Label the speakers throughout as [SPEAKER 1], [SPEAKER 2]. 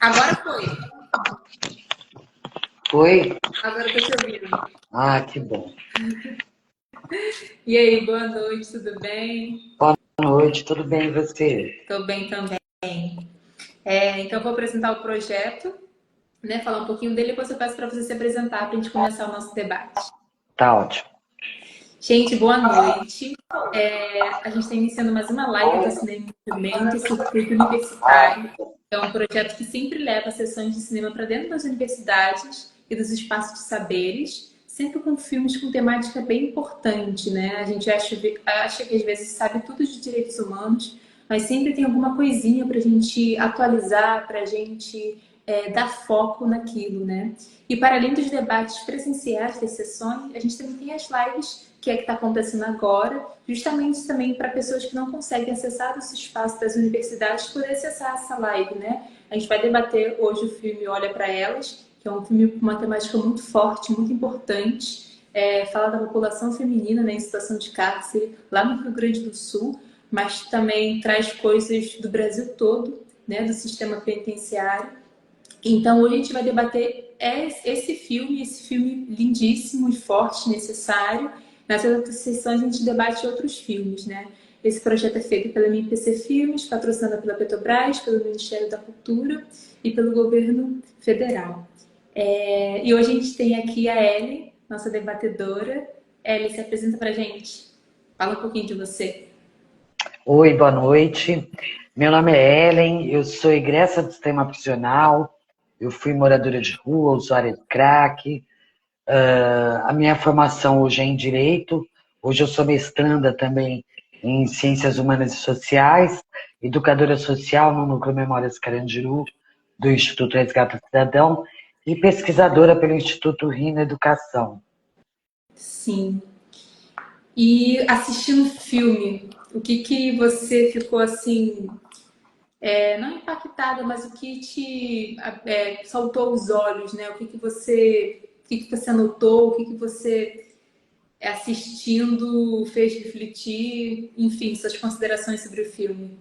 [SPEAKER 1] Agora foi.
[SPEAKER 2] Foi?
[SPEAKER 1] Agora eu tô te ouvindo.
[SPEAKER 2] Ah, que bom.
[SPEAKER 1] E aí, boa noite, tudo bem?
[SPEAKER 2] Boa noite, tudo bem e você?
[SPEAKER 1] Tô bem também. Então, eu vou apresentar o projeto, né? Falar um pouquinho dele, depois eu peço para você se apresentar para a gente começar o nosso debate.
[SPEAKER 2] Tá ótimo.
[SPEAKER 1] Gente, boa noite. A gente está iniciando mais uma live do Cinema em Movimento, Circuito Universitário. É um projeto que sempre leva sessões de cinema para dentro das universidades e dos espaços de saberes, sempre com filmes com temática bem importante, né? A gente acha que às vezes sabe tudo de direitos humanos, mas sempre tem alguma coisinha para a gente atualizar, para a gente dar foco naquilo, né? E para além dos debates presenciais das sessões, a gente também tem as lives que está acontecendo agora, justamente também para pessoas que não conseguem acessar esse espaço das universidades poder acessar essa live, né? A gente vai debater hoje o filme Olha para Elas, que é um filme com uma temática muito forte, muito importante, fala da população feminina, né, em situação de cárcere lá no Rio Grande do Sul, mas também traz coisas do Brasil todo, né, do sistema penitenciário. Então, hoje a gente vai debater esse filme lindíssimo e forte, necessário. Nas outras sessões a gente debate outros filmes, né? Esse projeto é feito pela MPC Filmes, patrocinada pela Petrobras, pelo Ministério da Cultura e pelo Governo Federal. E hoje a gente tem aqui a Ellen, nossa debatedora. Ellen, se apresenta pra gente. Fala um pouquinho de você.
[SPEAKER 2] Oi, boa noite. Meu nome é Ellen, eu sou egressa do sistema prisional, eu fui moradora de rua, usuária de crack. A minha formação hoje é em Direito, hoje eu sou mestranda também em Ciências Humanas e Sociais, educadora social no Núcleo Memórias Carandiru, do Instituto Resgate Cidadão, e pesquisadora pelo Instituto Rina Educação.
[SPEAKER 1] Sim. E assistindo o filme, o que você ficou assim, não impactada, mas o que te saltou os olhos, né? O que você anotou, o que você assistindo fez refletir, enfim, suas considerações sobre o filme.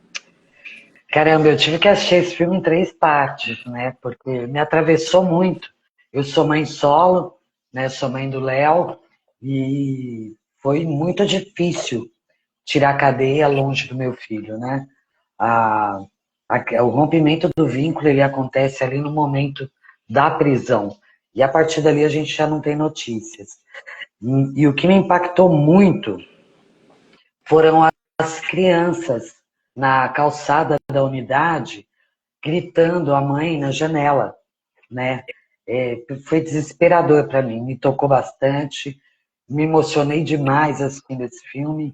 [SPEAKER 2] Caramba, eu tive que assistir esse filme em 3 partes, né? Porque me atravessou muito. Eu sou mãe solo, né? Sou mãe do Léo e foi muito difícil tirar a cadeia longe do meu filho, né? A, o rompimento do vínculo ele acontece ali no momento da prisão e a partir dali a gente já não tem notícias. E o que me impactou muito foram as crianças na calçada da unidade gritando a mãe na janela, né? Foi desesperador para mim, me tocou bastante, me emocionei demais assistindo esse filme,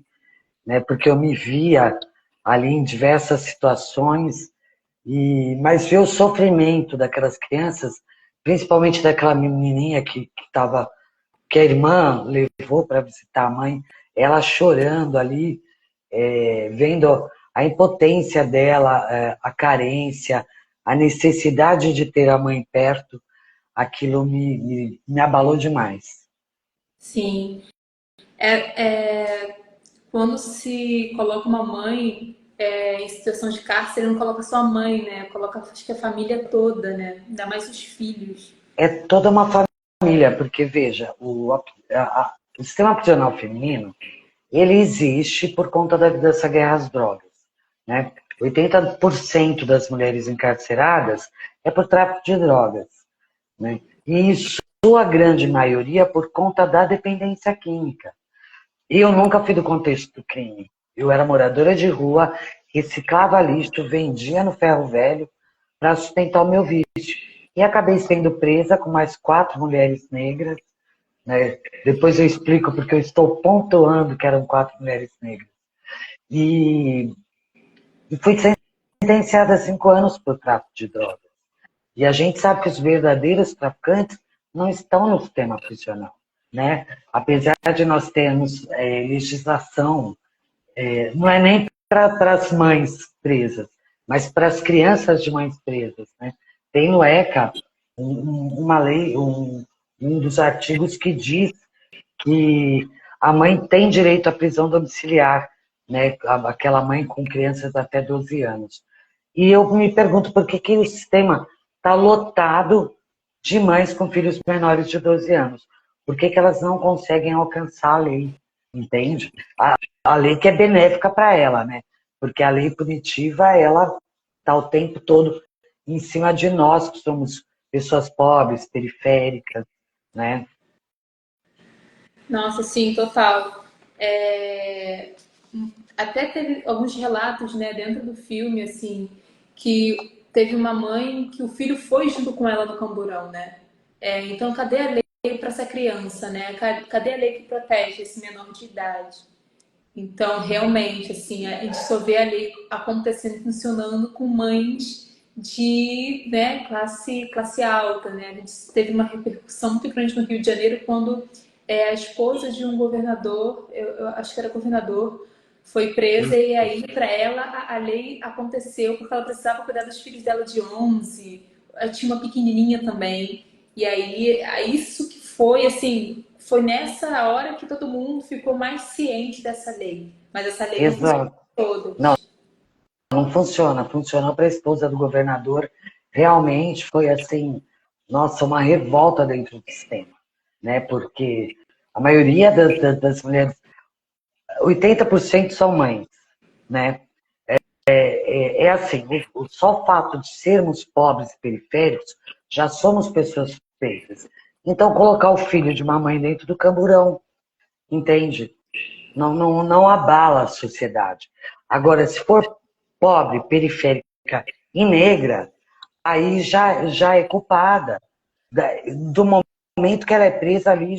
[SPEAKER 2] né? Porque eu me via ali em diversas situações, mas ver o sofrimento daquelas crianças, principalmente daquela menininha que a irmã levou para visitar a mãe, ela chorando ali, vendo a impotência dela, a carência, a necessidade de ter a mãe perto, aquilo me abalou demais.
[SPEAKER 1] Sim, quando se coloca uma mãe em situação de cárcere, não coloca só a mãe, né? Coloca, acho que a família toda, né? Ainda mais os filhos.
[SPEAKER 2] É toda uma família, porque veja, o sistema prisional feminino, ele existe por conta dessa guerra às drogas, né? 80% das mulheres encarceradas é por tráfico de drogas, né? E em sua grande maioria por conta da dependência química. E eu nunca fui do contexto do crime. Eu era moradora de rua, reciclava lixo, vendia no ferro velho para sustentar o meu vício. E acabei sendo presa com mais 4 mulheres negras, né? Depois eu explico porque eu estou pontuando que eram 4 mulheres negras. E, e fui sentenciada a 5 anos por tráfico de drogas. E a gente sabe que os verdadeiros traficantes não estão no sistema prisional, né? Apesar de nós termos legislação, não é nem para as mães presas, mas para as crianças de mães presas, né? Tem no ECA uma lei, um dos artigos que diz que a mãe tem direito à prisão domiciliar, né? Aquela mãe com crianças até 12 anos. E eu me pergunto por que o sistema está lotado de mães com filhos menores de 12 anos. Por que que elas não conseguem alcançar a lei? Entende? A lei que é benéfica para ela, né? Porque a lei punitiva, ela está o tempo todo em cima de nós, que somos pessoas pobres, periféricas, né?
[SPEAKER 1] Nossa, sim, total. É, até teve alguns relatos, né, dentro do filme, assim, que teve uma mãe que o filho foi junto com ela no camburão, né? Então, cadê a lei para essa criança, né? Cadê a lei que protege esse menor de idade? Então, realmente, assim, a gente só vê a lei acontecendo, funcionando com mães de, né, classe alta, né? A gente teve uma repercussão muito grande no Rio de Janeiro quando a esposa de um governador, eu acho que era governador, foi presa e aí para ela a lei aconteceu porque ela precisava cuidar dos filhos dela de 11, ela tinha uma pequenininha também. E aí, isso que foi, assim, foi nessa hora que todo mundo ficou mais ciente dessa lei. Mas essa lei não funciona
[SPEAKER 2] Exato.
[SPEAKER 1] para
[SPEAKER 2] Não,
[SPEAKER 1] todas.
[SPEAKER 2] não funciona. Funcionou para a esposa do governador. Realmente foi assim, nossa, uma revolta dentro do sistema, né? Porque a maioria das mulheres, 80% são mães, né? É assim, só o fato de sermos pobres e periféricos, já somos pessoas suspeitas. Então, colocar o filho de uma mãe dentro do camburão, entende? Não abala a sociedade. Agora, se for pobre, periférica e negra, aí já é culpada. Do momento que ela é presa ali,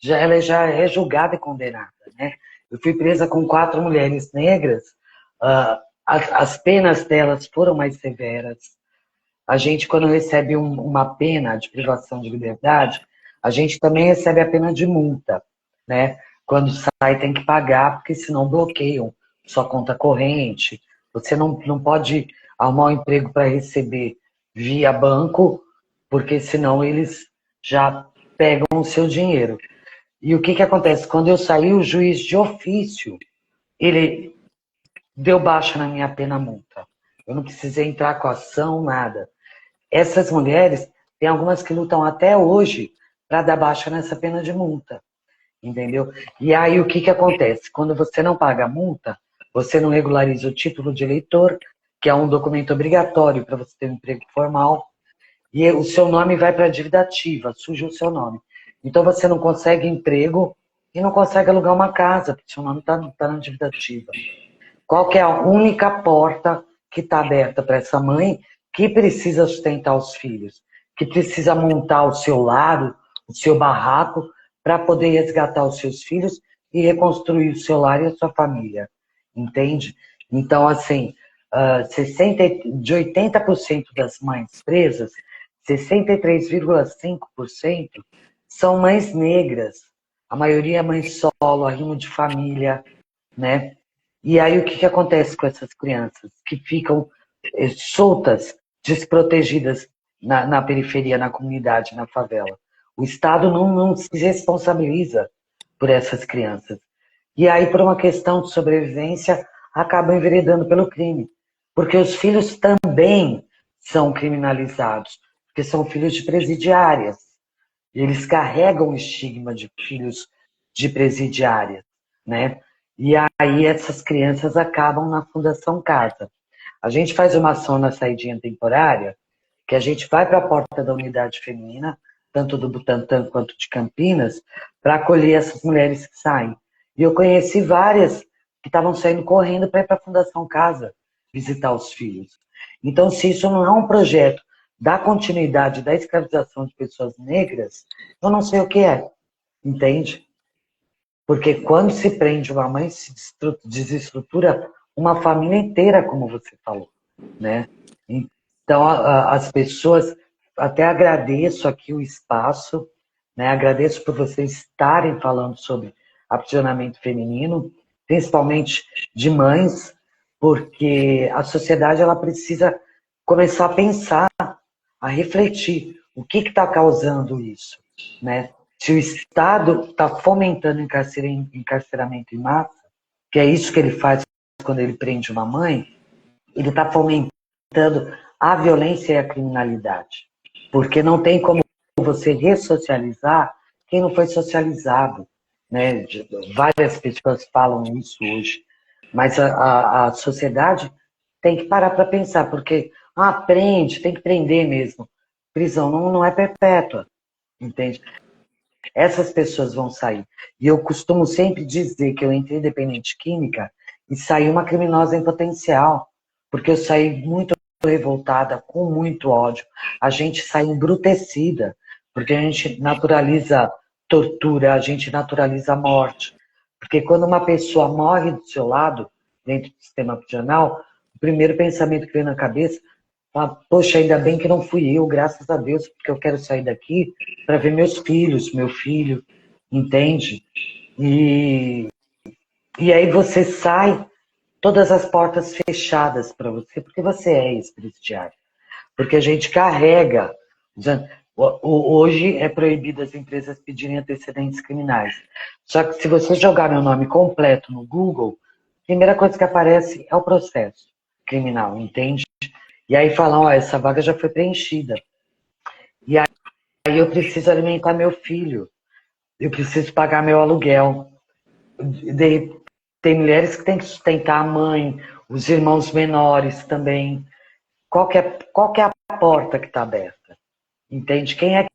[SPEAKER 2] ela já é julgada e condenada, né? Eu fui presa com 4 mulheres negras, as penas delas foram mais severas. A gente, quando recebe uma pena de privação de liberdade, a gente também recebe a pena de multa, né? Quando sai tem que pagar, porque senão bloqueiam sua conta corrente. Você não pode arrumar um emprego para receber via banco, porque senão eles já pegam o seu dinheiro. E o que que acontece? Quando eu saí, o juiz de ofício, ele deu baixa na minha pena multa. Eu não precisei entrar com ação, nada. Essas mulheres, tem algumas que lutam até hoje para dar baixa nessa pena de multa, entendeu? E aí o que que acontece? Quando você não paga a multa, você não regulariza o título de eleitor, que é um documento obrigatório para você ter um emprego formal, e o seu nome vai para a dívida ativa, suja o seu nome. Então você não consegue emprego e não consegue alugar uma casa, porque seu nome está na dívida ativa. Qual que é a única porta que está aberta para essa mãe que precisa sustentar os filhos, que precisa montar o seu lar, o seu barraco, para poder resgatar os seus filhos e reconstruir o seu lar e a sua família, entende? Então, assim, de 80% das mães presas, 63,5% são mães negras. A maioria é mãe solo, arrimo de família, né? E aí o que que acontece com essas crianças? Que ficam soltas, desprotegidas na periferia, na comunidade, na favela. O Estado não se responsabiliza por essas crianças. E aí, por uma questão de sobrevivência, acabam enveredando pelo crime. Porque os filhos também são criminalizados, porque são filhos de presidiárias. E eles carregam o estigma de filhos de presidiárias, né? E aí essas crianças acabam na Fundação Casa. A gente faz uma ação na saidinha temporária, que a gente vai para a porta da unidade feminina, tanto do Butantã quanto de Campinas, para acolher essas mulheres que saem. E eu conheci várias que estavam saindo correndo para ir para a Fundação Casa visitar os filhos. Então, se isso não é um projeto da continuidade da escravização de pessoas negras, eu não sei o que é, entende? Porque quando se prende uma mãe, se desestrutura uma família inteira, como você falou, né? Então, as pessoas, até agradeço aqui o espaço, né? Agradeço por vocês estarem falando sobre aprisionamento feminino, principalmente de mães, porque a sociedade ela precisa começar a pensar, a refletir o que está causando isso, né? Se o Estado está fomentando encarceramento em massa, que é isso que ele faz quando ele prende uma mãe, ele está fomentando a violência e a criminalidade. Porque não tem como você ressocializar quem não foi socializado, né? Várias pessoas falam isso hoje. Mas a sociedade tem que parar para pensar, porque prende, tem que prender mesmo. Prisão não é perpétua, entende? Essas pessoas vão sair. E eu costumo sempre dizer que eu entrei dependente química e saí uma criminosa em potencial, porque eu saí muito revoltada, com muito ódio. A gente sai embrutecida, porque a gente naturaliza tortura, a gente naturaliza a morte. Porque quando uma pessoa morre do seu lado, dentro do sistema prisional, o primeiro pensamento que vem na cabeça é: poxa, ainda bem que não fui eu, graças a Deus, porque eu quero sair daqui para ver meus filhos, meu filho, entende? E aí você sai, todas as portas fechadas para você, porque você é ex-presidiário. Porque a gente carrega. Hoje é proibido as empresas pedirem antecedentes criminais. Só que se você jogar meu nome completo no Google, a primeira coisa que aparece é o processo criminal, entende? E aí falam: essa vaga já foi preenchida. E aí eu preciso alimentar meu filho. Eu preciso pagar meu aluguel. Tem mulheres que têm que sustentar a mãe, os irmãos menores também. Qual que é a porta que está aberta? Entende? Quem é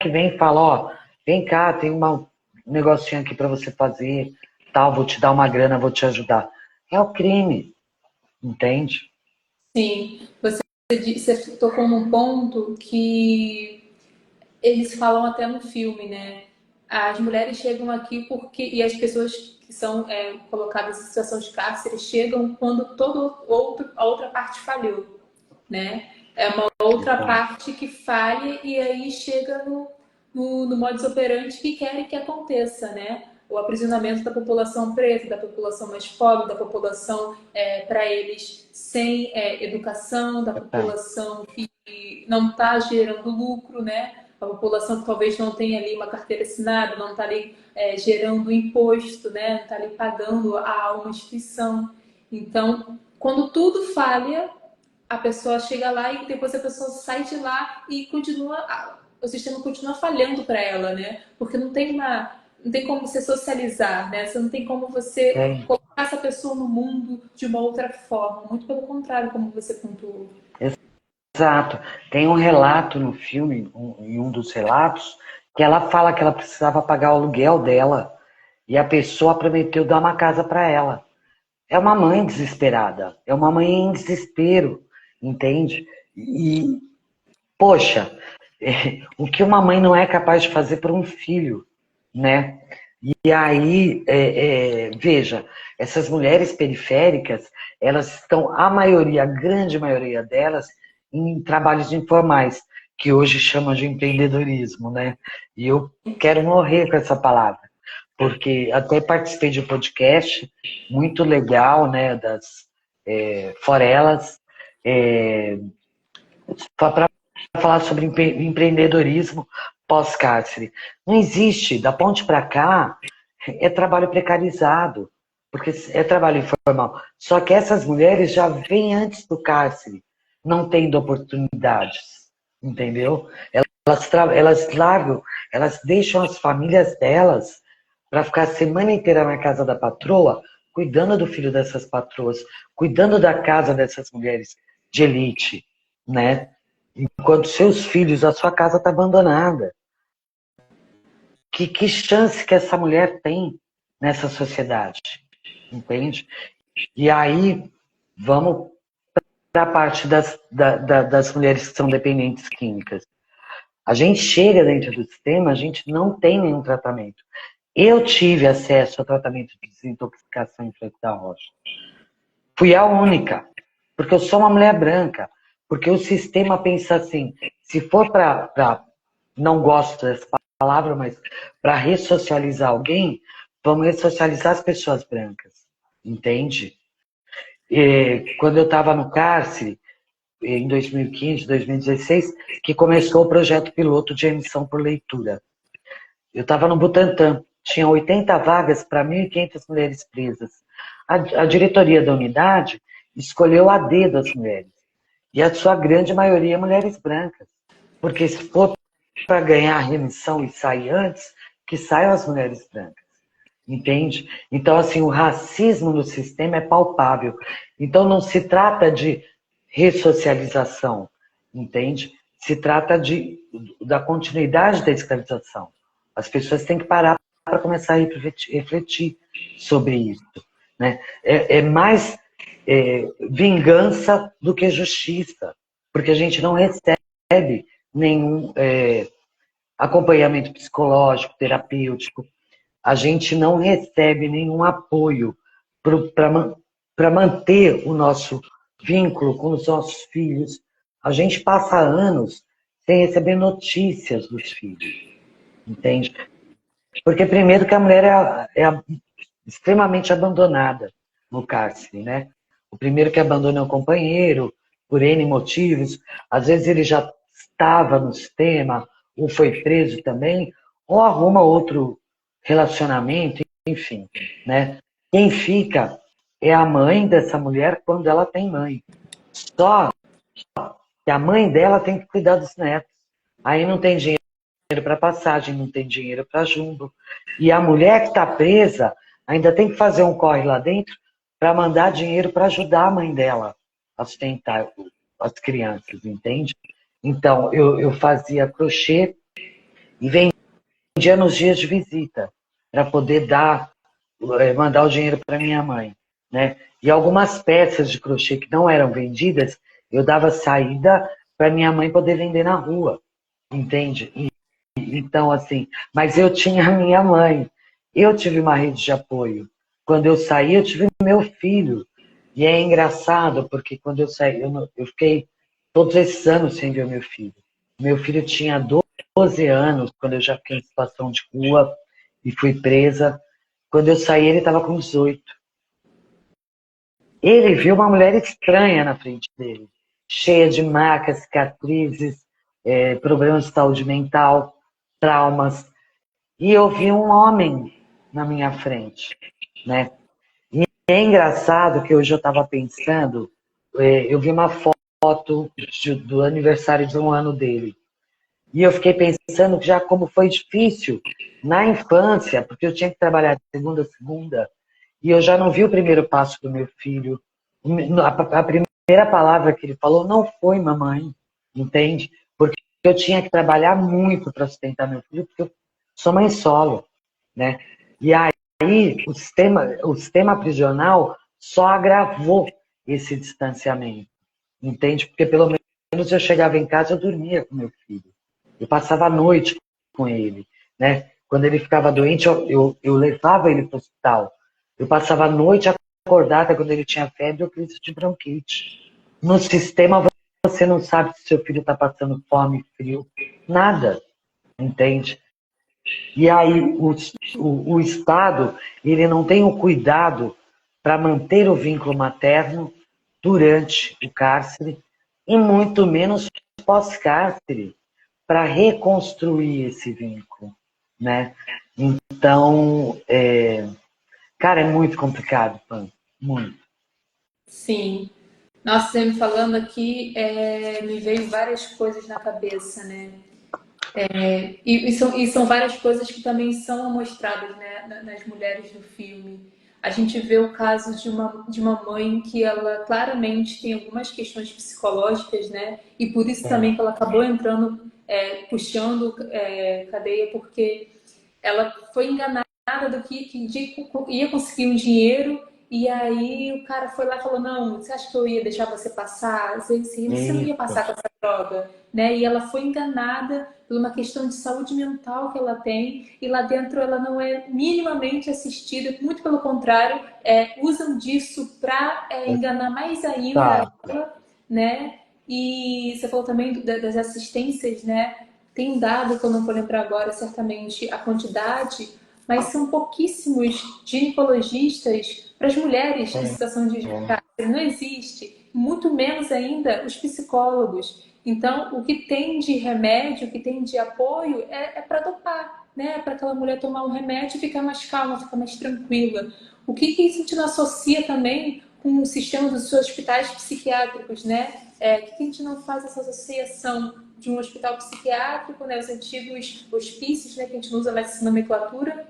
[SPEAKER 2] que vem e fala: vem cá, tem um negocinho aqui para você fazer, tal, vou te dar uma grana, vou te ajudar. É o crime, entende?
[SPEAKER 1] Sim, você tocou num ponto que eles falam até no filme, né? As mulheres chegam aqui e as pessoas que são colocadas em situação de cárcere chegam quando a outra parte falhou, né? É uma outra parte que falha e aí chega no modus operandi que querem que aconteça, né? O aprisionamento da população preta, da população mais pobre, da população, para eles, sem educação, da população que não está gerando lucro, né? A população que talvez não tenha ali uma carteira assinada, não está ali gerando imposto, né? Não está ali pagando a uma instituição. Então, quando tudo falha, a pessoa chega lá e depois a pessoa sai de lá e o sistema continua falhando para ela, né? Porque não tem como você socializar, né? Você não tem como você colocar essa pessoa no mundo de uma outra forma. Muito pelo contrário, como você pontuou.
[SPEAKER 2] Exato. Tem um relato no filme, em um dos relatos, que ela fala que ela precisava pagar o aluguel dela e a pessoa prometeu dar uma casa para ela. É uma mãe desesperada, é uma mãe em desespero, entende? E, poxa, o que uma mãe não é capaz de fazer por um filho, né? E aí, veja, essas mulheres periféricas, elas estão, a grande maioria delas, em trabalhos informais, que hoje chamam de empreendedorismo, né? E eu quero morrer com essa palavra, porque até participei de um podcast muito legal, né, das Forelas, para falar sobre empreendedorismo pós-cárcere. Não existe, da ponte para cá, é trabalho precarizado, porque é trabalho informal. Só que essas mulheres já vêm antes do cárcere, não tendo oportunidades, entendeu? Elas largam, elas deixam as famílias delas para ficar a semana inteira na casa da patroa, cuidando do filho dessas patroas, cuidando da casa dessas mulheres de elite, né? Enquanto seus filhos, a sua casa está abandonada. Que chance que essa mulher tem nessa sociedade, entende? E aí, vamos para a parte das mulheres que são dependentes químicas. A gente chega dentro do sistema, a gente não tem nenhum tratamento. Eu tive acesso ao tratamento de desintoxicação em Franco da Rocha. Fui a única, porque eu sou uma mulher branca, porque o sistema pensa assim: se for para não gosto dessa palavra, mas para ressocializar alguém, vamos ressocializar as pessoas brancas, entende? Quando eu estava no cárcere, em 2015, 2016, que começou o projeto piloto de emissão por leitura. Eu estava no Butantã, tinha 80 vagas para 1.500 mulheres presas. A diretoria da unidade escolheu a dedo as mulheres. E a sua grande maioria mulheres brancas. Porque se for para ganhar remissão e sair antes, que saiam as mulheres brancas. Entende? Então, assim, o racismo no sistema é palpável. Então, não se trata de ressocialização, entende? Se trata da continuidade da escravização. As pessoas têm que parar para começar a refletir sobre isso. Né? É mais vingança do que justiça, porque a gente não recebe nenhum acompanhamento psicológico, terapêutico, a gente não recebe nenhum apoio para manter o nosso vínculo com os nossos filhos. A gente passa anos sem receber notícias dos filhos, entende? Porque primeiro que a mulher é extremamente abandonada no cárcere, né? O primeiro que abandona é o companheiro, por N motivos. Às vezes ele já estava no sistema, ou foi preso também, ou arruma outro relacionamento, enfim, né? Quem fica é a mãe dessa mulher quando ela tem mãe. Só que a mãe dela tem que cuidar dos netos. Aí não tem dinheiro para passagem, não tem dinheiro para jumbo. E a mulher que está presa ainda tem que fazer um corre lá dentro para mandar dinheiro para ajudar a mãe dela a sustentar as crianças, entende? Então, eu fazia crochê e vendia nos dias de visita para poder mandar o dinheiro para minha mãe, né? E algumas peças de crochê que não eram vendidas, eu dava saída para minha mãe poder vender na rua, entende? Então, assim, mas eu tinha a minha mãe. Eu tive uma rede de apoio. Quando eu saí, eu tive meu filho. E é engraçado, porque quando eu saí, eu fiquei todos esses anos sem ver meu filho. Meu filho tinha 12 anos, quando eu já fiquei em situação de rua e fui presa. Quando eu saí, ele estava com 18. Ele viu uma mulher estranha na frente dele, cheia de marcas, cicatrizes, problemas de saúde mental, traumas. E eu vi um homem na minha frente, né? E é engraçado que hoje eu estava pensando, eu vi uma foto do aniversário de um ano dele. E eu fiquei pensando já como foi difícil na infância, porque eu tinha que trabalhar de segunda a segunda, e eu já não vi o primeiro passo do meu filho. A primeira palavra que ele falou não foi mamãe, entende? Porque eu tinha que trabalhar muito para sustentar meu filho, porque eu sou mãe solo, né? E aí o sistema prisional só agravou esse distanciamento, entende? Porque pelo menos eu chegava em casa, eu dormia com meu filho. Eu passava a noite com ele, né? Quando ele ficava doente, eu levava ele para o hospital. Eu passava a noite acordada quando ele tinha febre ou crise de bronquite. No sistema, você não sabe se seu filho está passando fome, frio, nada, entende? E aí o Estado, ele não tem o cuidado para manter o vínculo materno durante o cárcere e muito menos pós-cárcere para reconstruir esse vínculo, né? Então, cara, é muito complicado, Pan, muito.
[SPEAKER 1] Sim. Nossa, você me falando aqui, me veio várias coisas na cabeça, né? E são várias coisas que também são mostradas, né, nas mulheres do filme. A gente vê o caso de uma mãe que ela claramente tem algumas questões psicológicas, né? E por isso também que ela acabou entrando, puxando cadeia, porque ela foi enganada do que ia conseguir um dinheiro, e aí o cara foi lá e falou, não, você acha que eu ia deixar você passar? Você não ia
[SPEAKER 2] Isso,
[SPEAKER 1] passar com essa droga, né? E ela foi enganada por uma questão de saúde mental que ela tem, e lá dentro ela não é minimamente assistida, muito pelo contrário, usam disso para enganar mais ainda
[SPEAKER 2] tá.
[SPEAKER 1] ela, né? E você falou também das assistências, né? Tem um dado que eu não vou lembrar agora certamente a quantidade, mas são pouquíssimos ginecologistas para as mulheres em situação de cárcere. Não existe. Muito menos ainda os psicólogos. Então, o que tem de remédio, o que tem de apoio é para dopar, né? Para aquela mulher tomar um remédio e ficar mais calma, ficar mais tranquila. O que isso te associa também com o sistema dos hospitais psiquiátricos, né? Que a gente não faz essa associação de um hospital psiquiátrico, né? Os antigos hospícios, né? Que a gente não usa mais essa nomenclatura.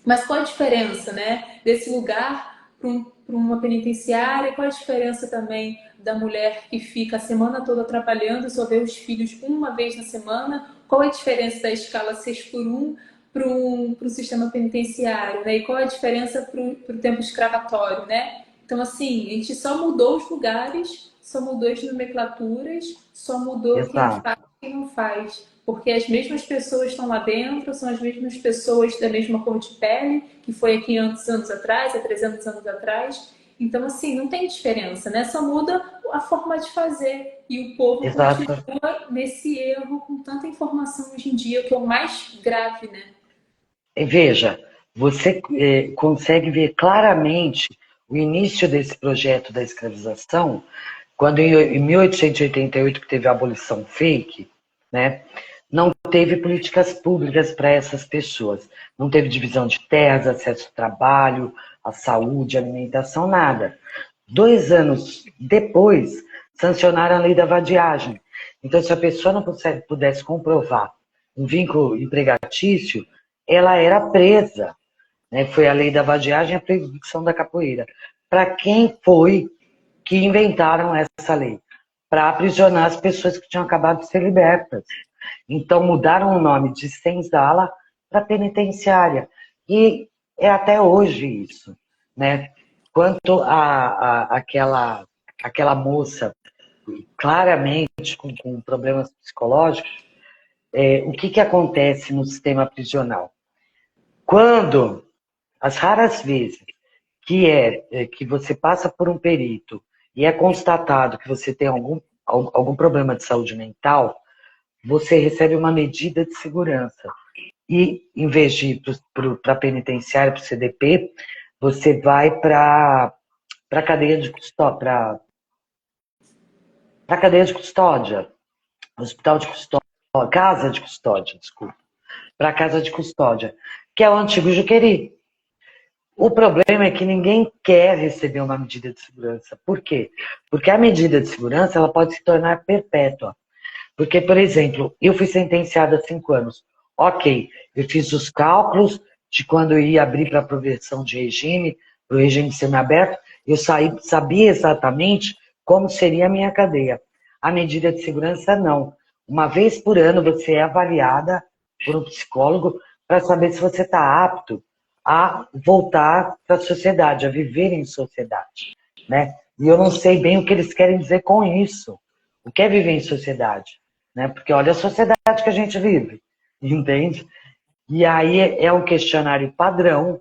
[SPEAKER 1] Mas qual a diferença, né? Desse lugar para uma penitenciária? Qual a diferença também da mulher que fica a semana toda trabalhando e só vê os filhos uma vez na semana? Qual a diferença da escala 6x1 para um sistema penitenciário, né? E qual a diferença para o tempo escravatório, né? Então, assim, a gente só mudou os lugares, só mudou as nomenclaturas, só mudou quem
[SPEAKER 2] Exato.
[SPEAKER 1] faz e quem não faz. Porque as mesmas pessoas estão lá dentro, são as mesmas pessoas da mesma cor de pele, que foi aqui anos atrás, há 300 anos atrás. Então, assim, não tem diferença, né? Só muda a forma de fazer. E o povo
[SPEAKER 2] Exato.
[SPEAKER 1] continua nesse erro com tanta informação hoje em dia, que é o mais grave, né?
[SPEAKER 2] Veja, você consegue ver claramente o início desse projeto da escravização, quando em 1888, que teve a abolição fake, né, não teve políticas públicas para essas pessoas. Não teve divisão de terras, acesso ao trabalho, à saúde, à alimentação, nada. 2 anos depois, sancionaram a lei da vadiagem. Então, se a pessoa não pudesse comprovar um vínculo empregatício, ela era presa, né? Foi a lei da vadiagem e a proibição da capoeira. Para quem foi que inventaram essa lei? Para aprisionar as pessoas que tinham acabado de ser libertas. Então mudaram o nome de senzala para penitenciária. E é até hoje isso, né? Quanto àquela moça claramente com problemas psicológicos, o que acontece no sistema prisional? Quando, as raras vezes que você passa por um perito e é constatado que você tem algum problema de saúde mental, você recebe uma medida de segurança. E, em vez de ir para a penitenciária, para o CDP, você vai para a cadeia de custódia, para a cadeia de custódia, hospital de custódia, casa de custódia, desculpa, para a casa de custódia, que é o antigo Juqueri. O problema é que ninguém quer receber uma medida de segurança. Por quê? Porque a medida de segurança ela pode se tornar perpétua. Porque, por exemplo, eu fui sentenciada a 5 anos. Ok, eu fiz os cálculos de quando eu ia abrir para a progressão de regime, para o regime semiaberto, eu sabia exatamente como seria a minha cadeia. A medida de segurança, não. Uma vez por ano você é avaliada por um psicólogo para saber se você está apto a voltar para a sociedade, a viver em sociedade, né? E eu não sei bem o que eles querem dizer com isso. O que é viver em sociedade? Né? Porque olha a sociedade que a gente vive, entende? E aí é um questionário padrão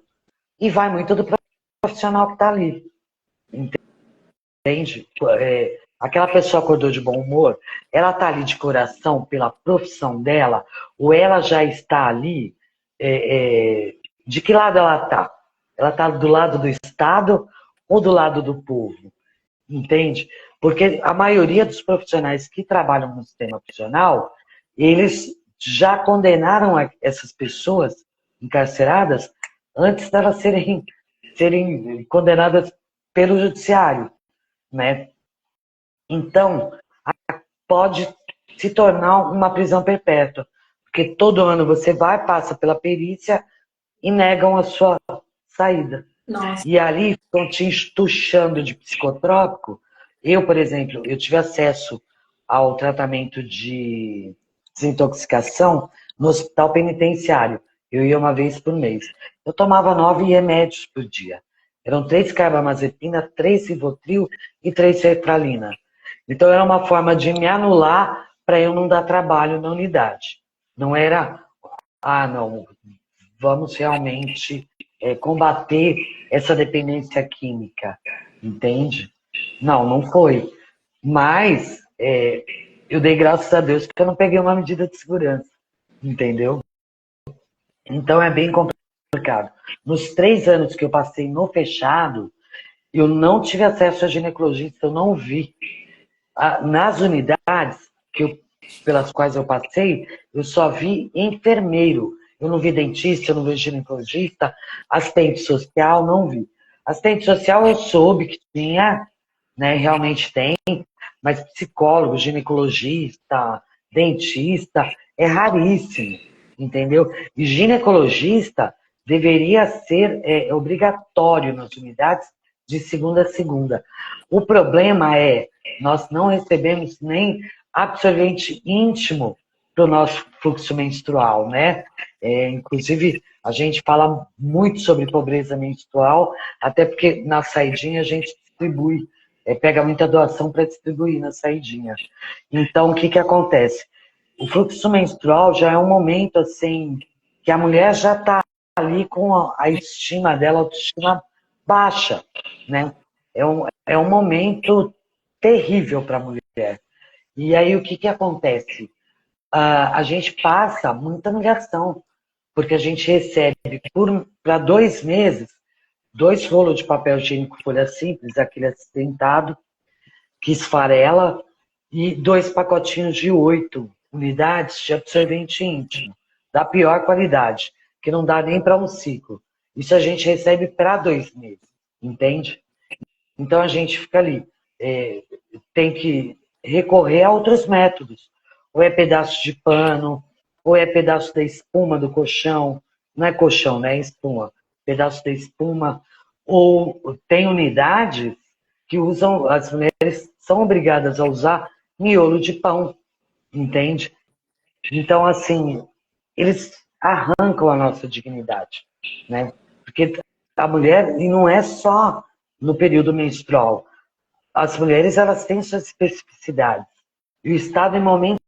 [SPEAKER 2] e vai muito do profissional que está ali, entende? Aquela pessoa acordou de bom humor, ela está ali de coração pela profissão dela, ou ela já está ali, de que lado ela está? Ela está do lado do Estado ou do lado do povo? Entende? Porque a maioria dos profissionais que trabalham no sistema prisional, eles já condenaram essas pessoas encarceradas antes delas serem condenadas pelo judiciário, né? Então, pode se tornar uma prisão perpétua, porque todo ano você vai, passa pela perícia e negam a sua saída.
[SPEAKER 1] Nossa.
[SPEAKER 2] E ali estão te estuchando de psicotrópico. Eu, por exemplo, eu tive acesso ao tratamento de desintoxicação no hospital penitenciário. Eu ia uma vez por mês. Eu tomava 9 remédios por dia. Eram 3 carbamazepina, 3 Rivotril e 3 sertralina. Então era uma forma de me anular para eu não dar trabalho na unidade. Não era, não, vamos realmente combater essa dependência química, entende? Não foi. Mas eu dei graças a Deus que eu não peguei uma medida de segurança, entendeu? Então é bem complicado. Nos 3 anos que eu passei no fechado, eu não tive acesso a ginecologista, eu não vi. Nas unidades pelas quais eu passei, eu só vi enfermeiro. Eu não vi dentista, eu não vi ginecologista, assistente social, não vi. Assistente social eu soube que tinha, né, realmente tem, mas psicólogo, ginecologista, dentista, é raríssimo, entendeu? E ginecologista deveria ser obrigatório nas unidades de segunda a segunda. O problema é, nós não recebemos nem absorvente íntimo para o nosso fluxo menstrual, né? Inclusive, a gente fala muito sobre pobreza menstrual, até porque na saidinha a gente distribui, pega muita doação para distribuir na saidinha. Então, o que acontece? O fluxo menstrual já é um momento assim que a mulher já está ali com a estima dela, a autoestima baixa, né? É um momento terrível para a mulher. E aí o que acontece? A gente passa muita humilhação, porque a gente recebe para 2 meses 2 rolos de papel higiênico folha simples, aquele acidentado, que esfarela, e 2 pacotinhos de 8 unidades de absorvente íntimo, da pior qualidade, que não dá nem para um ciclo. Isso a gente recebe para 2 meses, entende? Então a gente fica ali, tem que recorrer a outros métodos. Ou é pedaço de pano, ou é pedaço da espuma do colchão, não é colchão, né? É espuma. Pedaço da espuma. Ou tem unidades que usam, as mulheres são obrigadas a usar miolo de pão, entende? Então, assim, eles arrancam a nossa dignidade, né? Porque a mulher, e não é só no período menstrual, as mulheres, elas têm suas especificidades. E o Estado, em momento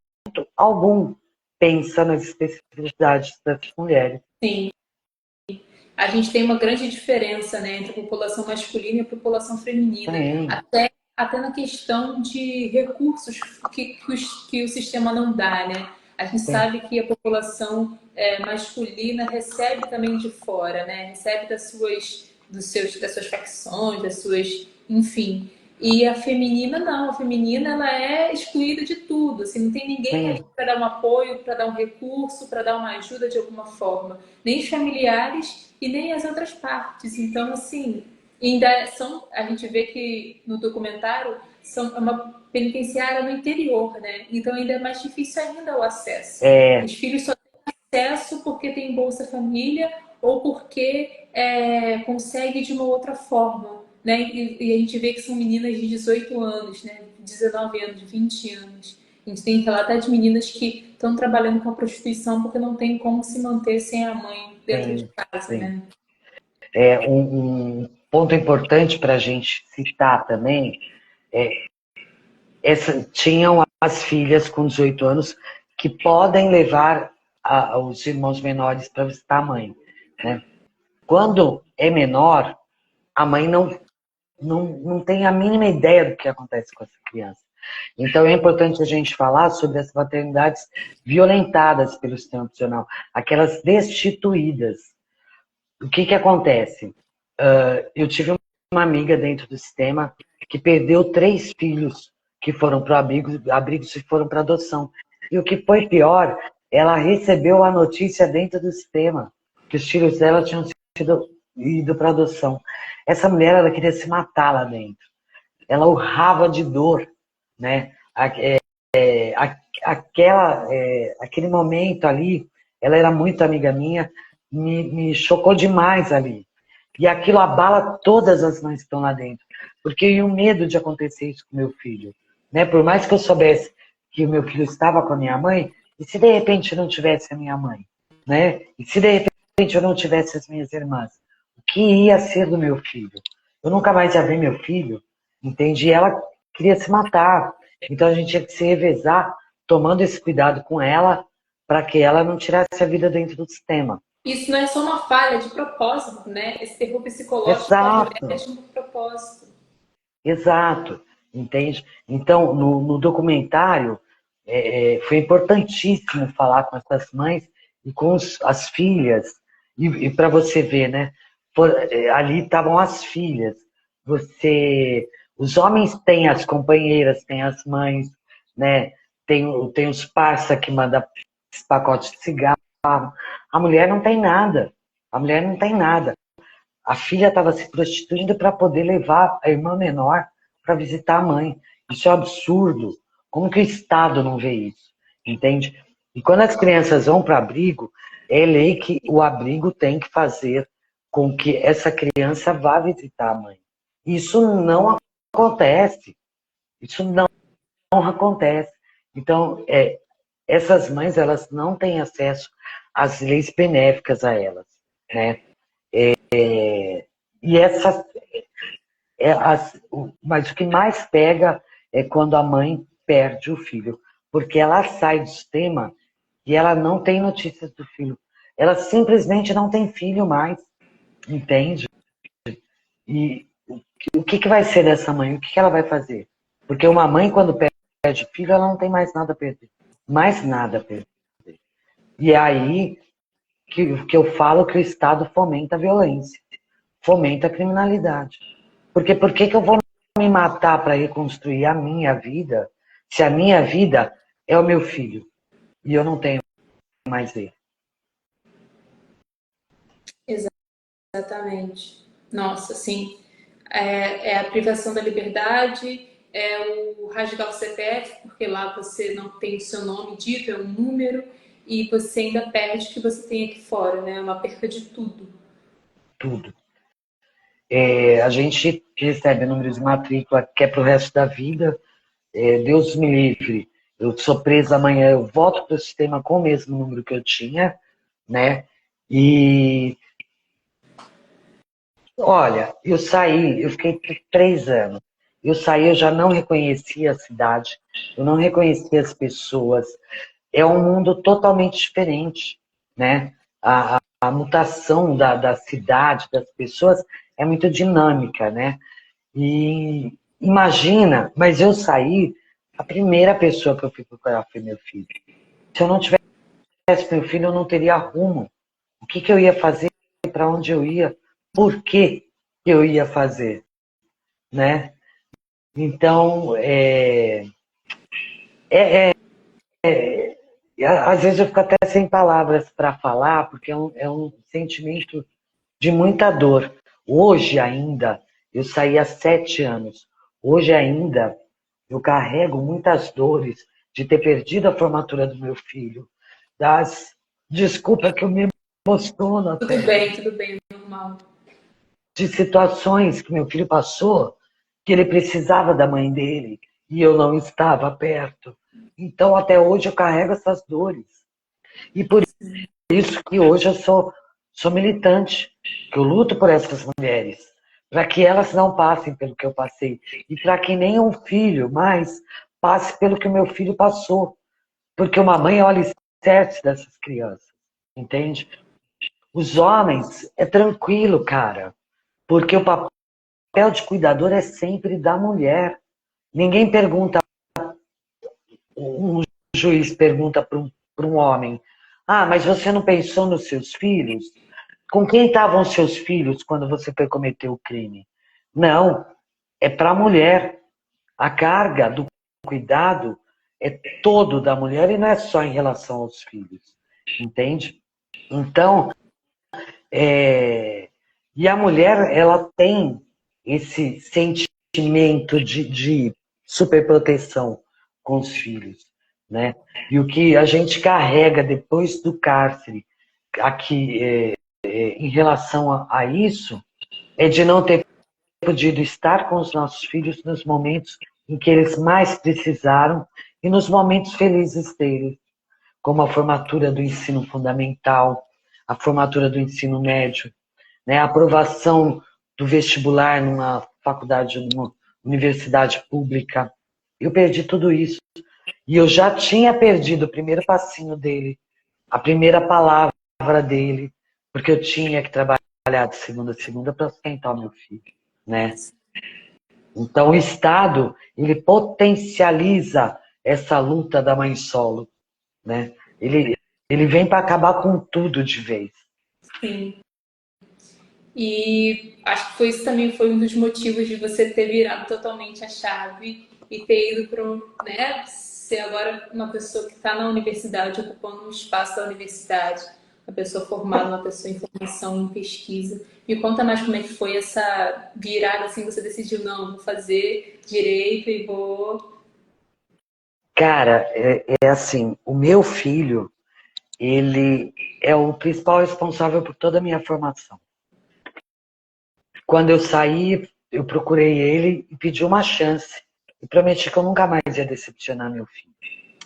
[SPEAKER 2] algum, pensa nas especificidades das mulheres.
[SPEAKER 1] Sim. A gente tem uma grande diferença, né, entre a população masculina e a população feminina.
[SPEAKER 2] Sim.
[SPEAKER 1] Até na questão de recursos que o sistema não dá, né? A gente sabe que a população masculina recebe também de fora, né? Recebe das suas facções, enfim. E a feminina não, a feminina ela é excluída de tudo, assim, não tem ninguém ali para dar um apoio, para dar um recurso, para dar uma ajuda de alguma forma, nem os familiares e nem as outras partes. Então, assim, ainda a gente vê que no documentário é uma penitenciária no interior, né? Então ainda é mais difícil ainda o acesso. Os filhos só têm acesso porque tem Bolsa Família ou porque consegue de uma outra forma, né? E a gente vê que são meninas de 18 anos, né? 19 anos, 20 anos. A gente tem relato de meninas que estão trabalhando com a prostituição porque não tem como se manter sem a mãe dentro de casa, né?
[SPEAKER 2] Um ponto importante para a gente citar também tinham as filhas com 18 anos que podem levar os irmãos menores para visitar a mãe, né? Quando é menor, a mãe não tem a mínima ideia do que acontece com essa criança. Então é importante a gente falar sobre as maternidades violentadas pelo sistema prisional, aquelas destituídas. O que acontece? Eu tive uma amiga dentro do sistema que perdeu 3 filhos que foram para abrigos e foram para adoção. E o que foi pior, ela recebeu a notícia dentro do sistema que os filhos dela tinham ido para adoção. Essa mulher, ela queria se matar lá dentro. Ela urrava de dor, né? Aquele momento ali, ela era muito amiga minha, me chocou demais ali. E aquilo abala todas as mães que estão lá dentro. Porque eu ia o medo de acontecer isso com meu filho, né? Por mais que eu soubesse que o meu filho estava com a minha mãe, e se de repente eu não tivesse a minha mãe, né? E se de repente eu não tivesse as minhas irmãs, o que ia ser do meu filho? Eu nunca mais ia ver meu filho, entende? E ela queria se matar. Então a gente tinha que se revezar, tomando esse cuidado com ela, para que ela não tirasse a vida dentro do sistema.
[SPEAKER 1] Isso não é só uma falha de propósito, né? Esse terror psicológico da mulher é de um propósito.
[SPEAKER 2] Exato, entende? Então, no documentário, foi importantíssimo falar com essas mães e com as filhas. E para você ver, né? Ali estavam as filhas. Os homens têm as companheiras, têm as mães, né? Tem os parça que mandam pacotes de cigarro. A mulher não tem nada. A mulher não tem nada. A filha estava se prostituindo para poder levar a irmã menor para visitar a mãe. Isso é um absurdo. Como que o Estado não vê isso? Entende? E quando as crianças vão para abrigo, é lei que o abrigo tem que fazer com que essa criança vá visitar a mãe. Isso não acontece. Isso não acontece. Então, essas mães, elas não têm acesso às leis benéficas a elas, né? E essas, mas o que mais pega é quando a mãe perde o filho, porque ela sai do sistema e ela não tem notícias do filho. Ela simplesmente não tem filho mais, entende? E o que vai ser dessa mãe? O que ela vai fazer? Porque uma mãe, quando perde filho, ela não tem mais nada a perder. Mais nada a perder. E é aí que eu falo que o Estado fomenta a violência, fomenta a criminalidade. Porque por que eu vou me matar para reconstruir a minha vida se a minha vida é o meu filho e eu não tenho mais ele?
[SPEAKER 1] Exatamente. Nossa, sim. É a privação da liberdade, é o rasgar o CPF, porque lá você não tem o seu nome dito, é um número, e você ainda perde o que você tem aqui fora, né? É uma perca de tudo.
[SPEAKER 2] Tudo. A gente recebe número de matrícula que é para o resto da vida. Deus me livre. Eu sou presa amanhã, eu volto para o sistema com o mesmo número que eu tinha, né? E olha, eu saí, eu fiquei 3 anos. Eu saí, eu já não reconhecia a cidade, eu não reconhecia as pessoas. É um mundo totalmente diferente, né? A mutação da cidade, das pessoas, é muito dinâmica, né? E imagina, mas eu saí, a primeira pessoa que eu fui procurar foi meu filho. Se eu não tivesse meu filho, eu não teria rumo. O que eu ia fazer, para onde eu ia, por que eu ia fazer, né? Então, às vezes eu fico até sem palavras para falar, porque é um sentimento de muita dor. Hoje ainda, eu saí há 7 anos, hoje ainda eu carrego muitas dores de ter perdido a formatura do meu filho, desculpa que eu me emociono até,
[SPEAKER 1] Tudo bem, normal.
[SPEAKER 2] de situações que meu filho passou, que ele precisava da mãe dele e eu não estava perto. Então, até hoje, eu carrego essas dores. E por isso que hoje eu sou militante, que eu luto por essas mulheres, para que elas não passem pelo que eu passei e para que nenhum filho mais passe pelo que o meu filho passou. Porque uma mãe é o alicerce dessas crianças, entende? Os homens é tranquilo, cara, porque o papel de cuidador é sempre da mulher. Ninguém pergunta, um juiz pergunta para um homem: ah, mas você não pensou nos seus filhos? Com quem estavam seus filhos quando você foi cometer o crime? Não, é para a mulher. A carga do cuidado é todo da mulher e não é só em relação aos filhos, entende? Então, e a mulher, ela tem esse sentimento de superproteção com os filhos, né? E o que a gente carrega depois do cárcere, aqui, em relação a isso, é de não ter podido estar com os nossos filhos nos momentos em que eles mais precisaram e nos momentos felizes deles, como a formatura do ensino fundamental, a formatura do ensino médio, né, a aprovação do vestibular numa faculdade, numa universidade pública. Eu perdi tudo isso. E eu já tinha perdido o primeiro passinho dele, a primeira palavra dele, porque eu tinha que trabalhar de segunda a segunda para sustentar o meu filho, né? Então o Estado, ele potencializa essa luta da mãe solo, né? Ele vem para acabar com tudo de vez.
[SPEAKER 1] Sim. E acho que também foi um dos motivos de você ter virado totalmente a chave e ter ido para né, ser agora uma pessoa que está na universidade, ocupando um espaço da universidade. uma pessoa formada, uma pessoa em formação, em pesquisa. Me conta mais como é que foi essa virada, assim, você decidiu, não, vou fazer direito e vou...
[SPEAKER 2] Cara, é assim, o meu filho, ele é o principal responsável por toda a minha formação. Quando eu saí, eu procurei ele e pedi uma chance. E prometi que eu nunca mais ia decepcionar meu filho.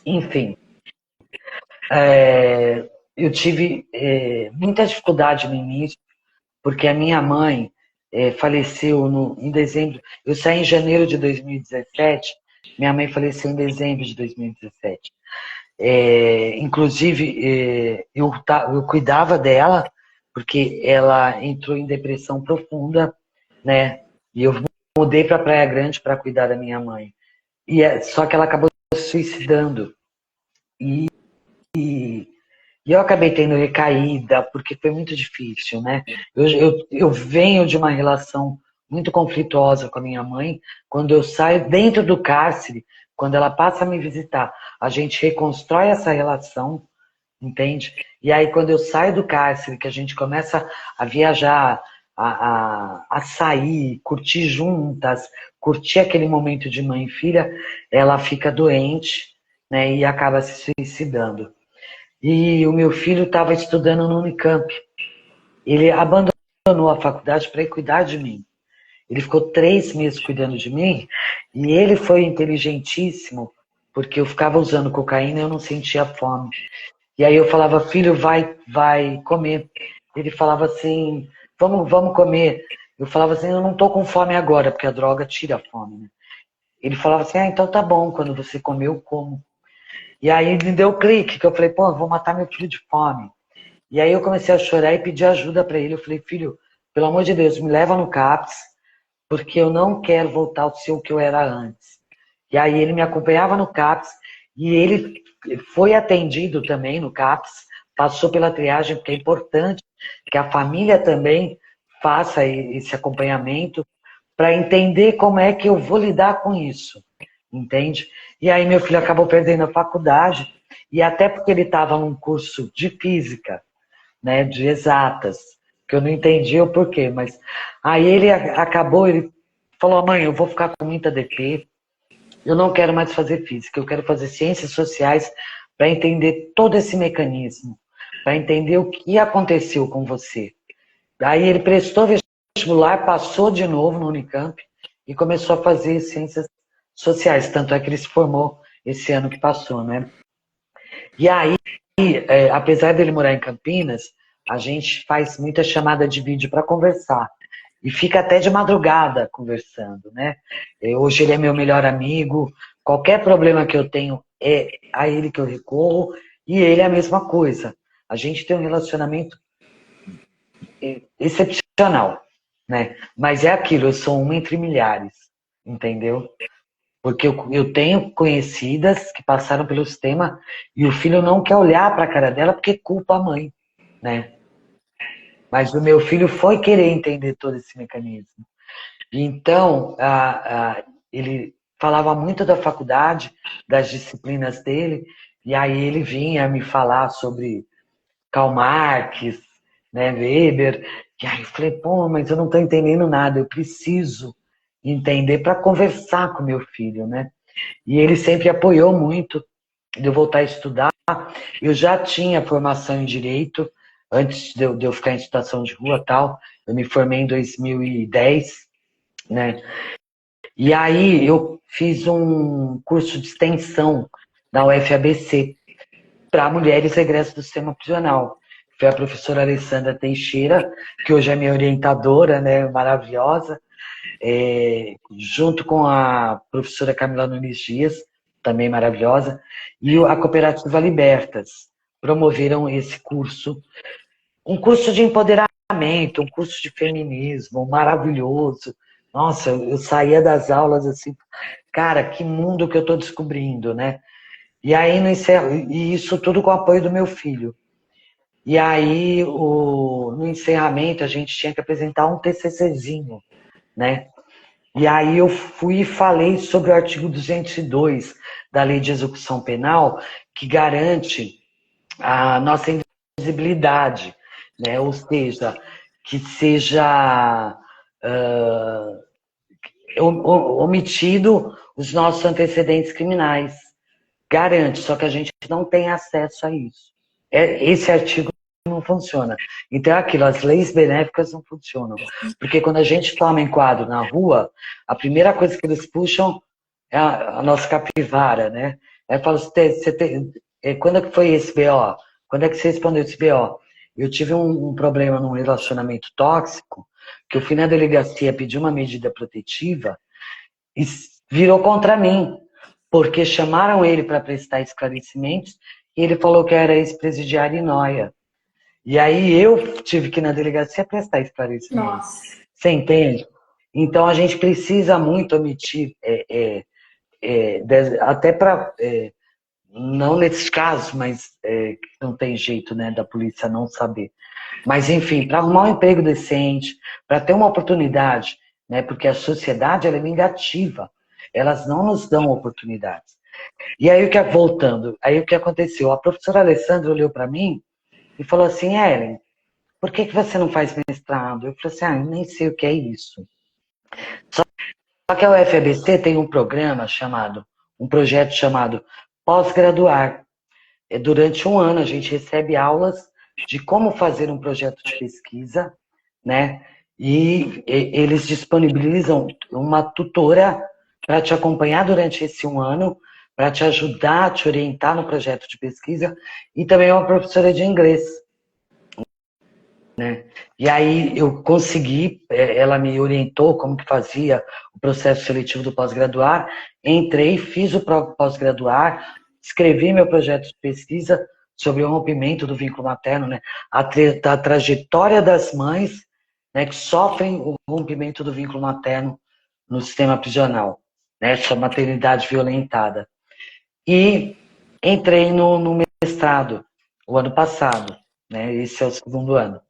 [SPEAKER 2] Enfim, eu tive muita dificuldade no início, porque a minha mãe faleceu em dezembro. Eu saí em janeiro de 2017, minha mãe faleceu em dezembro de 2017. Inclusive, eu cuidava dela, porque ela entrou em depressão profunda, né? E eu mudei para Praia Grande para cuidar da minha mãe. Só que ela acabou se suicidando. E eu acabei tendo recaída, porque foi muito difícil, né? Eu venho de uma relação muito conflituosa com a minha mãe. Quando eu saio dentro do cárcere, quando ela passa a me visitar, a gente reconstrói essa relação, entende? E aí, quando eu saio do cárcere, que a gente começa a viajar, a sair, curtir juntas, curtir aquele momento de mãe e filha, ela fica doente, né? E acaba se suicidando. E o meu filho estava estudando no Unicamp. Ele abandonou a faculdade para ir cuidar de mim. Ele ficou 3 meses cuidando de mim e ele foi inteligentíssimo, porque eu ficava usando cocaína e eu não sentia fome. E aí eu falava, filho, vai comer. Ele falava assim, vamos comer. Eu falava assim, eu não estou com fome agora, porque a droga tira a fome, né? Ele falava assim, então tá bom, quando você comer eu como. E aí me deu clique, que eu falei, pô, eu vou matar meu filho de fome. E aí eu comecei a chorar e pedir ajuda para ele. Eu falei, filho, pelo amor de Deus, me leva no CAPS, porque eu não quero voltar ao ser o que eu era antes. E aí ele me acompanhava no CAPS e ele foi atendido também no CAPS, passou pela triagem, porque é importante que a família também faça esse acompanhamento para entender como é que eu vou lidar com isso, entende? E aí meu filho acabou perdendo a faculdade, e até porque ele estava num curso de física, né, de exatas, que eu não entendi o porquê, mas aí ele falou, mãe, eu vou ficar com muita DP, eu não quero mais fazer física, eu quero fazer ciências sociais para entender todo esse mecanismo, para entender o que aconteceu com você. Aí ele prestou vestibular, passou de novo no Unicamp e começou a fazer ciências sociais, tanto é que ele se formou esse ano que passou, né? E aí, apesar dele morar em Campinas, a gente faz muita chamada de vídeo para conversar. E fica até de madrugada conversando, né? Hoje ele é meu melhor amigo, qualquer problema que eu tenho é a ele que eu recorro, e ele é a mesma coisa. A gente tem um relacionamento excepcional, né? Mas é aquilo, eu sou uma entre milhares, entendeu? Porque eu tenho conhecidas que passaram pelo sistema e o filho não quer olhar para a cara dela porque culpa a mãe, né? Mas o meu filho foi querer entender todo esse mecanismo. Então, ele falava muito da faculdade, das disciplinas dele, e aí ele vinha me falar sobre Karl Marx, né, Weber, e aí eu falei, pô, mas eu não estou entendendo nada, eu preciso entender para conversar com meu filho, né? E ele sempre apoiou muito de eu voltar a estudar. Eu já tinha formação em Direito, antes de eu ficar em situação de rua e tal. Eu me formei em 2010, né? E aí eu fiz um curso de extensão na UFABC para mulheres regressas do sistema prisional. Foi a professora Alessandra Teixeira, que hoje é minha orientadora, né, maravilhosa, junto com a professora Camila Nunes Dias, também maravilhosa, e a Cooperativa Libertas, promoveram esse curso. Um curso de empoderamento, um curso de feminismo maravilhoso. Nossa, eu saía das aulas assim, cara, que mundo que eu estou descobrindo, né? E aí, e isso tudo com o apoio do meu filho. E aí, no encerramento, a gente tinha que apresentar um TCCzinho, né? E aí eu fui e falei sobre o artigo 202 da Lei de Execução Penal, que garante a nossa visibilidade, né? Ou seja, que seja omitido os nossos antecedentes criminais. Garante, só que a gente não tem acesso a isso. Esse artigo não funciona. Então é aquilo, as leis benéficas não funcionam. Porque quando a gente toma enquadro na rua, a primeira coisa que eles puxam é a nossa capivara, né? Aí fala, quando é que foi esse BO? Quando é que você respondeu esse BO? Eu tive um problema num relacionamento tóxico, que eu fui na delegacia pedir uma medida protetiva e virou contra mim, porque chamaram ele para prestar esclarecimentos e ele falou que era ex-presidiário em Nóia. E aí eu tive que ir na delegacia prestar esclarecimentos.
[SPEAKER 1] Nossa.
[SPEAKER 2] Você entende? Então a gente precisa muito omitir, até para, não nesses casos, mas não tem jeito, né, da polícia não saber. Mas enfim, para arrumar um emprego decente, para ter uma oportunidade, né, porque a sociedade ela é negativa, elas não nos dão oportunidades. E aí voltando, aí o que aconteceu? A professora Alessandra olhou para mim e falou assim, Ellen, por que você não faz mestrado? Eu falei assim, eu nem sei o que é isso. Só que a UFABC tem um programa um projeto chamado Pós-Graduar. Durante um ano a gente recebe aulas de como fazer um projeto de pesquisa, né? E eles disponibilizam uma tutora para te acompanhar durante esse um ano, para te ajudar, te orientar no projeto de pesquisa, e também uma professora de inglês. Né? E aí eu consegui, ela me orientou como que fazia o processo seletivo do pós-graduar, entrei, fiz o pós-graduar, escrevi meu projeto de pesquisa sobre o rompimento do vínculo materno, né? A trajetória das mães, né, que sofrem o rompimento do vínculo materno no sistema prisional, né? Essa maternidade violentada. E entrei no mestrado o ano passado, né? Esse é o segundo ano.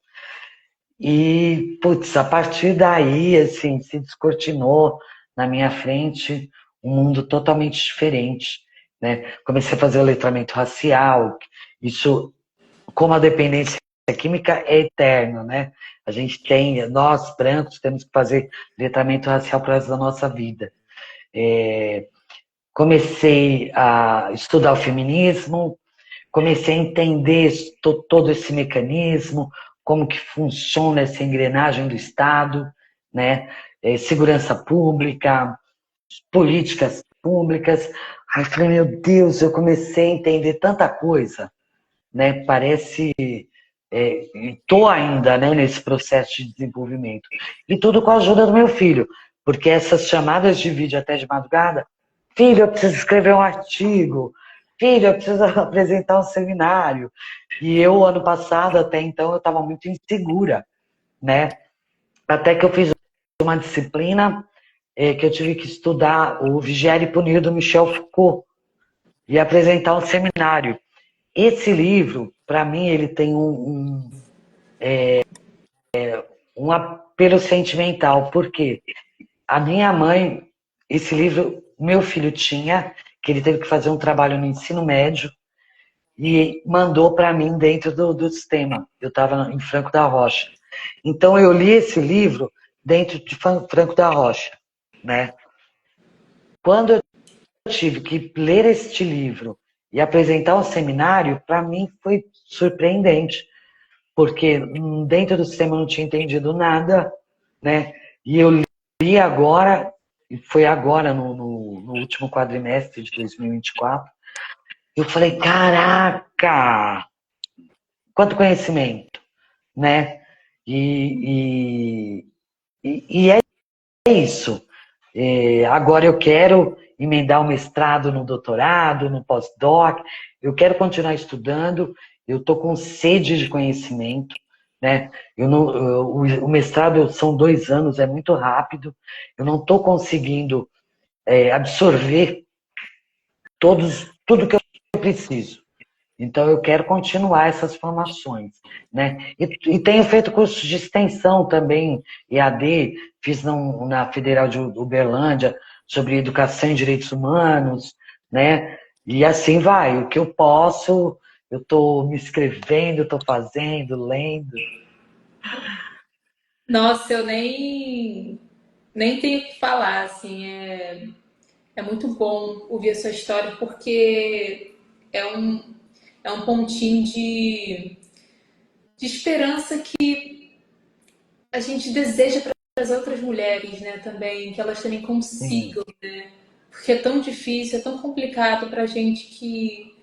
[SPEAKER 2] E, putz, a partir daí, assim, se descortinou na minha frente um mundo totalmente diferente, né? Comecei a fazer o letramento racial, isso, como a dependência química é eterno, né? A gente tem, nós, brancos, temos que fazer letramento racial para o resto da nossa vida. Comecei a estudar o feminismo, comecei a entender todo esse mecanismo, como que funciona essa engrenagem do Estado, né? Segurança pública, políticas públicas. Aí eu falei, meu Deus, eu comecei a entender tanta coisa, né? Parece... Estou ainda, né, nesse processo de desenvolvimento. E tudo com a ajuda do meu filho, porque essas chamadas de vídeo até de madrugada, filho, eu preciso escrever um artigo, filho, eu preciso apresentar um seminário. E eu, ano passado, até então, eu estava muito insegura, né? Até que eu fiz uma disciplina que eu tive que estudar o Vigiar e Punir do Michel Foucault e apresentar um seminário. Esse livro, para mim, ele tem um apelo sentimental, porque a minha mãe, esse livro, meu filho tinha, que ele teve que fazer um trabalho no ensino médio, e mandou para mim dentro do sistema. Eu estava em Franco da Rocha. Então eu li esse livro dentro de Franco da Rocha, né? Quando eu tive que ler este livro e apresentar um seminário, para mim foi surpreendente, porque dentro do sistema eu não tinha entendido nada, né? E eu li agora, e foi agora no último quadrimestre de 2024, eu falei, caraca, quanto conhecimento, né? E é isso. Agora eu quero emendar o mestrado no doutorado, no pós-doc, eu quero continuar estudando, eu estou com sede de conhecimento, né? O mestrado são 2 anos, é muito rápido, eu não estou conseguindo absorver tudo que eu preciso. Então, eu quero continuar essas formações, né? E tenho feito cursos de extensão também, EAD, fiz na Federal de Uberlândia, sobre educação e direitos humanos, né? E assim vai, o que eu posso, Eu estou me inscrevendo, estou fazendo, lendo.
[SPEAKER 1] Nossa, eu nem tenho o que falar, assim, é muito bom ouvir a sua história, porque é um, é um pontinho de esperança que a gente deseja para as outras mulheres, né, também, que elas também
[SPEAKER 2] Sim,
[SPEAKER 1] consigam, porque é tão difícil, é tão complicado para a gente que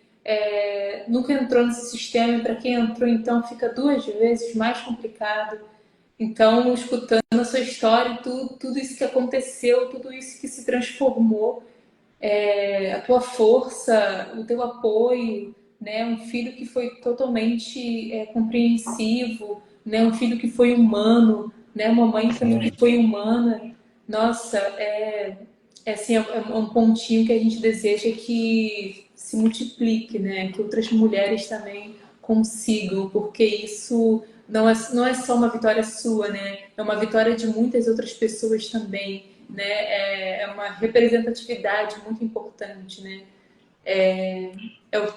[SPEAKER 1] nunca entrou nesse sistema, e para quem entrou, então, fica duas vezes mais complicado. Então, escutando a sua história, tudo isso que aconteceu, tudo isso que se transformou, a tua força, o teu apoio, né? Um filho que foi totalmente compreensivo, né? Um filho que foi humano, né? Uma mãe também que
[SPEAKER 2] sim.
[SPEAKER 1] foi humana. Nossa, assim, é um pontinho que a gente deseja que se multiplique, né? Que outras mulheres também consigam, porque isso não é só uma vitória sua, né? É uma vitória de muitas outras pessoas também, né? É uma representatividade muito importante, né?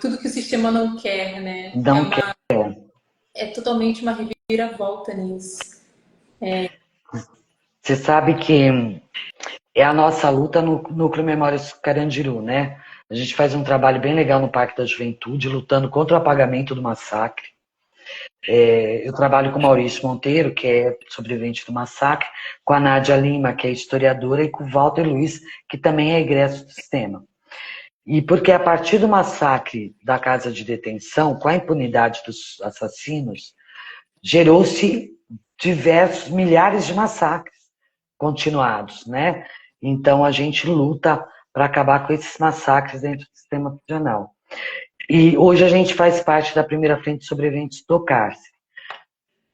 [SPEAKER 1] Tudo que o sistema não quer, né?
[SPEAKER 2] Não quer.
[SPEAKER 1] É totalmente uma reviravolta nisso.
[SPEAKER 2] Você sabe que é a nossa luta no Núcleo Memórias Carandiru, né? A gente faz um trabalho bem legal no Parque da Juventude, lutando contra o apagamento do massacre. Eu trabalho com o Maurício Monteiro, que é sobrevivente do massacre, com a Nádia Lima, que é historiadora, e com o Walter Luiz, que também é egresso do sistema. E porque a partir do massacre da casa de detenção, com a impunidade dos assassinos, gerou-se diversos milhares de massacres continuados, né? Então a gente luta para acabar com esses massacres dentro do sistema prisional. E hoje a gente faz parte da primeira frente de sobreviventes do cárcere.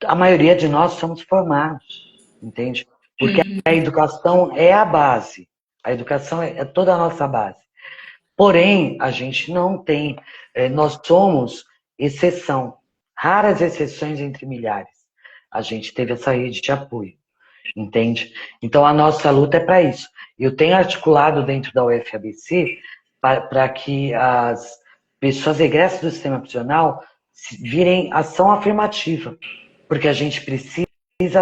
[SPEAKER 2] A maioria de nós somos formados, entende? Porque a educação é a base. A educação é toda a nossa base. Porém, a gente não tem, nós somos exceção, raras exceções entre milhares. A gente teve essa rede de apoio, entende? Então, a nossa luta é para isso. Eu tenho articulado dentro da UFABC para que as pessoas egressas do sistema prisional virem ação afirmativa, porque a gente precisa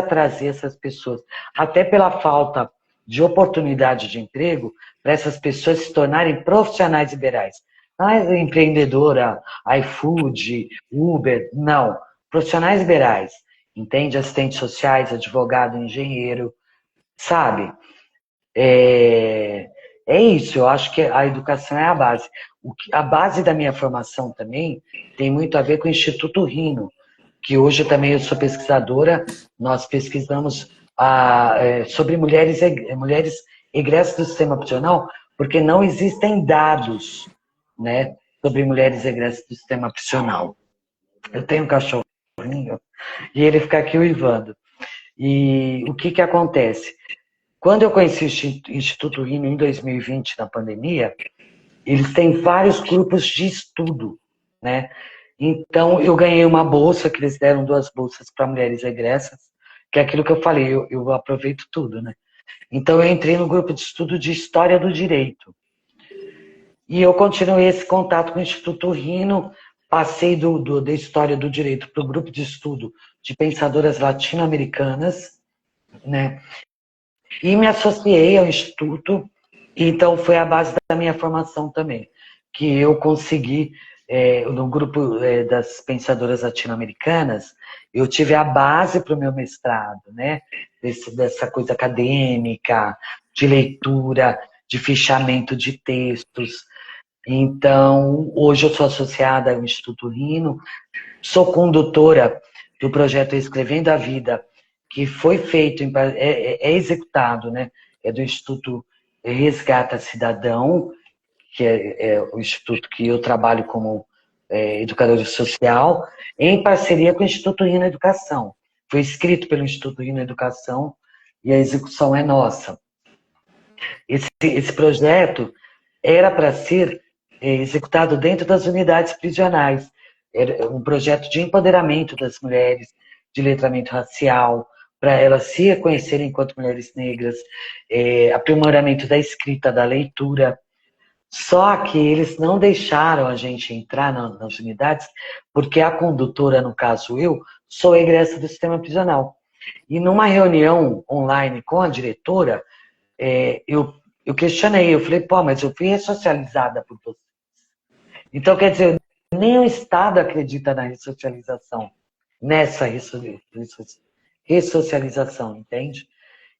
[SPEAKER 2] trazer essas pessoas, até pela falta de oportunidade de emprego, para essas pessoas se tornarem profissionais liberais. Não é empreendedora, iFood, Uber, não. Profissionais liberais, entende? Assistentes sociais, advogado, engenheiro, sabe? É isso, eu acho que a educação é a base. A base da minha formação também tem muito a ver com o Instituto Rino, que hoje também eu sou pesquisadora, nós pesquisamos sobre mulheres egressas do sistema prisional, porque não existem dados, né, sobre mulheres egressas do sistema prisional. Eu tenho um cachorrinho e ele fica aqui uivando. E o que acontece? Quando eu conheci o Instituto Rino em 2020, na pandemia, eles têm vários grupos de estudo, né? Então, eu ganhei uma bolsa, que eles deram 2 bolsas para mulheres egressas, que é aquilo que eu falei, eu aproveito tudo, né? Então, eu entrei no grupo de estudo de História do Direito. E eu continuei esse contato com o Instituto Rino, passei da História do Direito para o grupo de estudo de pensadoras latino-americanas, né? E me associei ao Instituto, então foi a base da minha formação também, que eu consegui, no grupo das pensadoras latino-americanas, eu tive a base para o meu mestrado, né? Dessa coisa acadêmica, de leitura, de fichamento de textos. Então, hoje eu sou associada ao Instituto Rino, sou condutora do projeto Escrevendo a Vida, que foi feito, é executado, né? É do Instituto Resgata Cidadão, que é o instituto que eu trabalho como educadora social, em parceria com o Instituto Rino Educação. Foi escrito pelo Instituto Rino Educação e a execução é nossa. Esse projeto era para ser executado dentro das unidades prisionais. Era um projeto de empoderamento das mulheres, de letramento racial, para elas se reconhecerem enquanto mulheres negras, aprimoramento da escrita, da leitura, Só que eles não deixaram a gente entrar nas unidades, porque a condutora, no caso eu, sou egressa do sistema prisional. E numa reunião online com a diretora, eu questionei, eu falei, pô, mas eu fui ressocializada por você. Então, quer dizer, nem o Estado acredita na ressocialização, nessa ressocialização, entende?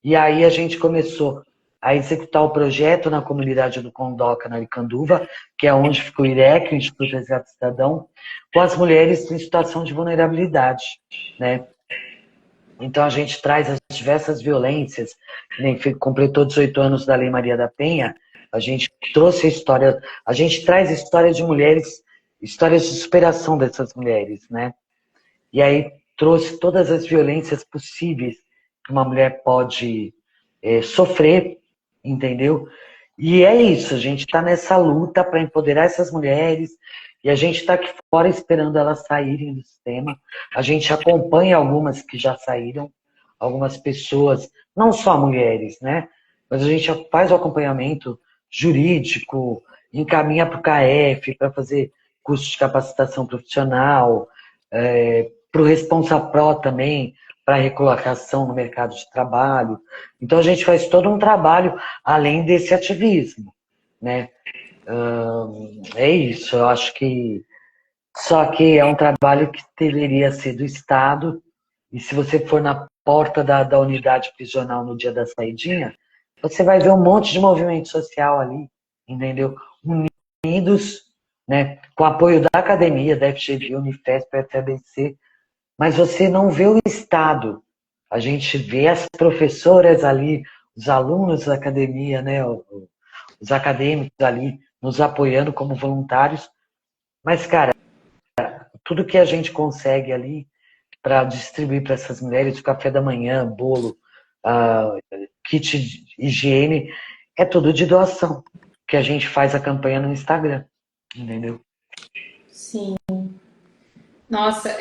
[SPEAKER 2] E aí a gente começou a executar o projeto na comunidade do Condoca, na Aricanduva, que é onde fica o IREC, o Instituto de Resgate Cidadão, com as mulheres em situação de vulnerabilidade, né? Então a gente traz as diversas violências, nem completou 18 anos da Lei Maria da Penha, a gente trouxe a história, a gente traz a história de mulheres, histórias de superação dessas mulheres, né? E aí trouxe todas as violências possíveis que uma mulher pode sofrer, entendeu? E é isso, a gente está nessa luta para empoderar essas mulheres e a gente está aqui fora esperando elas saírem do sistema. A gente acompanha algumas que já saíram, algumas pessoas, não só mulheres, né? Mas a gente faz o acompanhamento jurídico, encaminha para o CAEF para fazer curso de capacitação profissional, para o Responsa Pro também, para recolocação no mercado de trabalho. Então a gente faz todo um trabalho além desse ativismo, né? É isso, eu acho que só que é um trabalho que deveria ser do Estado, e se você for na porta da unidade prisional no dia da saidinha, você vai ver um monte de movimento social ali, entendeu? Unidos, né? Com apoio da academia, da FGV, Unifesp, FABC, mas você não vê o Estado. A gente vê as professoras ali, os alunos da academia, né? Os acadêmicos ali nos apoiando como voluntários. Mas, cara, tudo que a gente consegue ali para distribuir para essas mulheres, o café da manhã, bolo, kit de higiene, é tudo de doação, que a gente faz a campanha no Instagram, entendeu?
[SPEAKER 1] Sim. Nossa,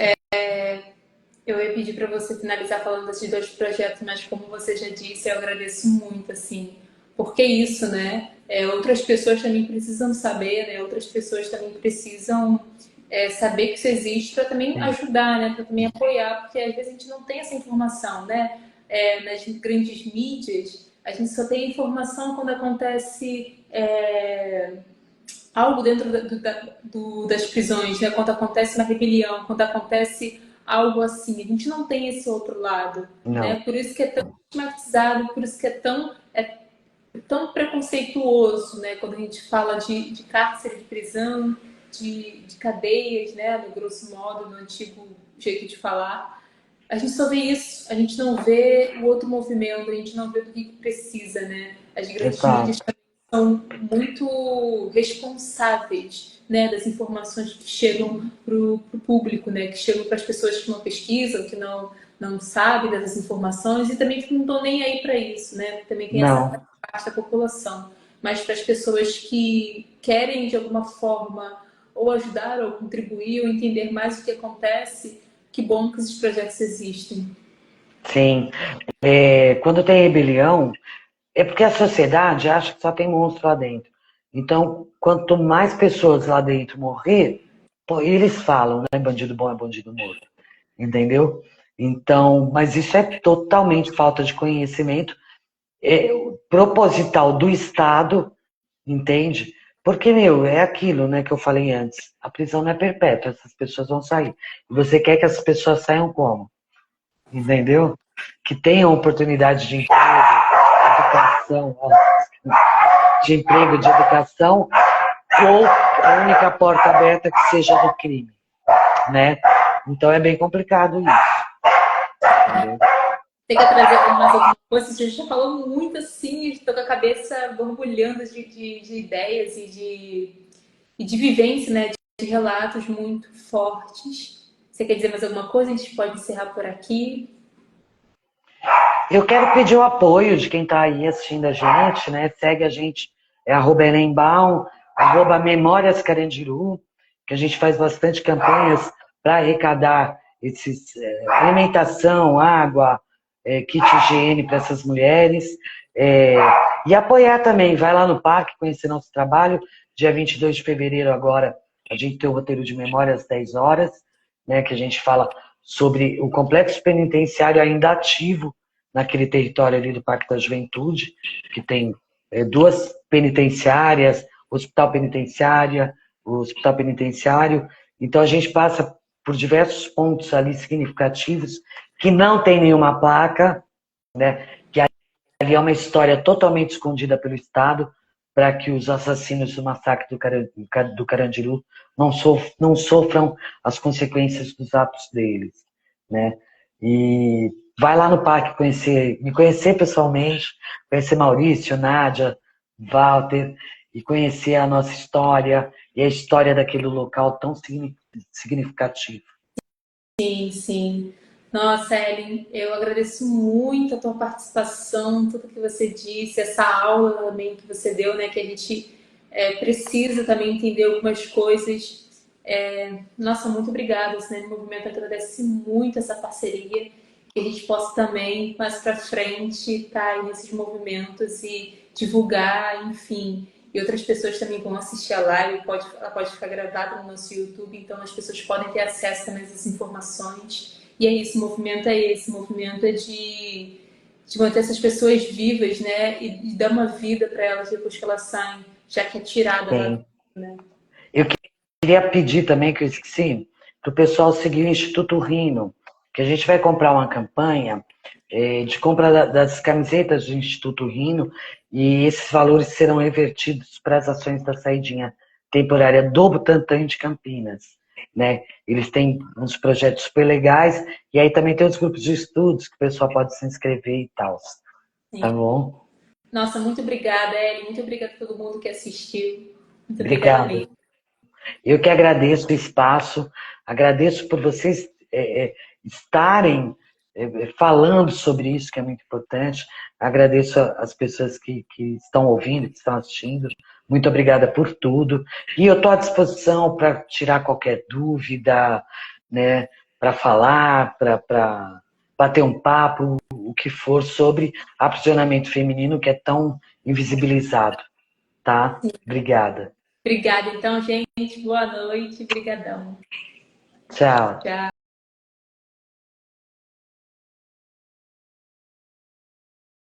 [SPEAKER 1] eu ia pedir para você finalizar falando desses dois projetos, mas como você já disse, eu agradeço muito, assim, porque isso, né? Outras pessoas também precisam saber, né? Outras pessoas também precisam saber que isso existe para também ajudar, né? Para também apoiar, porque às vezes a gente não tem essa informação, né? Nas grandes mídias, a gente só tem informação quando acontece algo dentro das prisões, né? Quando acontece uma rebelião, quando acontece algo assim. A gente não tem esse outro lado, né?
[SPEAKER 2] Não.
[SPEAKER 1] Por isso que é tão estigmatizado, por isso que tão preconceituoso, né? Quando a gente fala de cárcere, de prisão, de cadeias, né? No grosso modo, no antigo jeito de falar. A gente só vê isso, a gente não vê o outro movimento, a gente não vê do que precisa, né? As grandes
[SPEAKER 2] Exato.
[SPEAKER 1] mídias são muito responsáveis, né, das informações que chegam para o público, né, que chegam para as pessoas que não pesquisam, que não sabem dessas informações e também que não estão nem aí para isso, né? Também tem essa
[SPEAKER 2] Não.
[SPEAKER 1] parte da população, mas para as pessoas que querem de alguma forma ou ajudar ou contribuir ou entender mais o que acontece, que bom que esses projetos existem.
[SPEAKER 2] Sim. Quando tem rebelião, é porque a sociedade acha que só tem monstro lá dentro. Então, quanto mais pessoas lá dentro morrer, pô, eles falam, né? Bandido bom é bandido morto. Entendeu? Então, mas isso é totalmente falta de conhecimento proposital do Estado, entende? Porque, meu, é aquilo, né, que eu falei antes. A prisão não é perpétua, essas pessoas vão sair. E você quer que essas pessoas saiam como? Entendeu? Que tenham oportunidade de emprego, educação, de emprego, de educação, ou a única porta aberta que seja do crime, né? Então é bem complicado isso. Entendeu?
[SPEAKER 1] Tem que trazer mais alguma coisa. A gente já falou muito assim, estou com a cabeça borbulhando de ideias e de vivência, né? De relatos muito fortes. Você quer dizer mais alguma coisa? A gente pode encerrar por aqui.
[SPEAKER 2] Eu quero pedir o apoio de quem está aí assistindo a gente, né? Segue a gente, @Enembaum, @Memórias Carandiru, que a gente faz bastante campanhas para arrecadar esses alimentação, água, kit higiene para essas mulheres. E apoiar também, vai lá no parque, conhecer nosso trabalho. Dia 22 de fevereiro agora, a gente tem o roteiro de memória às 10 horas, né, que a gente fala sobre o complexo penitenciário ainda ativo naquele território ali do Parque da Juventude, que tem 2 penitenciárias, o hospital penitenciário. Então a gente passa por diversos pontos ali significativos que não tem nenhuma placa, né? Que ali é uma história totalmente escondida pelo Estado para que os assassinos do massacre do Carandiru não sofram as consequências dos atos deles, né? E vai lá no parque me conhecer pessoalmente, conhecer Maurício, Nádia, Walter, e conhecer a nossa história e a história daquele local tão significativo.
[SPEAKER 1] Sim, sim. Nossa, Ellen, eu agradeço muito a tua participação, tudo que você disse, essa aula também que você deu, né? Que a gente precisa também entender algumas coisas. Nossa, muito obrigada. O Cinema em Movimento agradece muito essa parceria, que a gente possa também, mais para frente, estar aí nesses movimentos e divulgar, enfim. E outras pessoas também vão assistir a live, ela pode ficar gravada no nosso YouTube, então as pessoas podem ter acesso também a essas informações. E é isso, o movimento é esse, o movimento é de manter essas pessoas vivas, né? E dar uma vida para elas depois que elas saem, já que é tirada lá, né?
[SPEAKER 2] Eu queria pedir também, que eu esqueci, para o pessoal seguir o Instituto Rino, que a gente vai comprar uma campanha de compra das camisetas do Instituto Rino, e esses valores serão revertidos para as ações da saidinha temporária do Butantã de Campinas, né? Eles têm uns projetos super legais, e aí também tem os grupos de estudos que o pessoal pode se inscrever e tal. Tá bom?
[SPEAKER 1] Nossa, muito obrigada, Ellen. Muito obrigada a todo mundo que assistiu. Muito obrigada
[SPEAKER 2] Obrigado.
[SPEAKER 1] mesmo.
[SPEAKER 2] Eu que agradeço o espaço, agradeço por vocês estarem falando sobre isso, que é muito importante. Agradeço as pessoas que estão ouvindo, que estão assistindo. Muito obrigada por tudo. E eu estou à disposição para tirar qualquer dúvida, né, para falar, para bater um papo, o que for, sobre aprisionamento feminino, que é tão invisibilizado. Tá? Obrigada.
[SPEAKER 1] Obrigada, então, gente. Boa noite. Brigadão.
[SPEAKER 2] Tchau.
[SPEAKER 1] Tchau.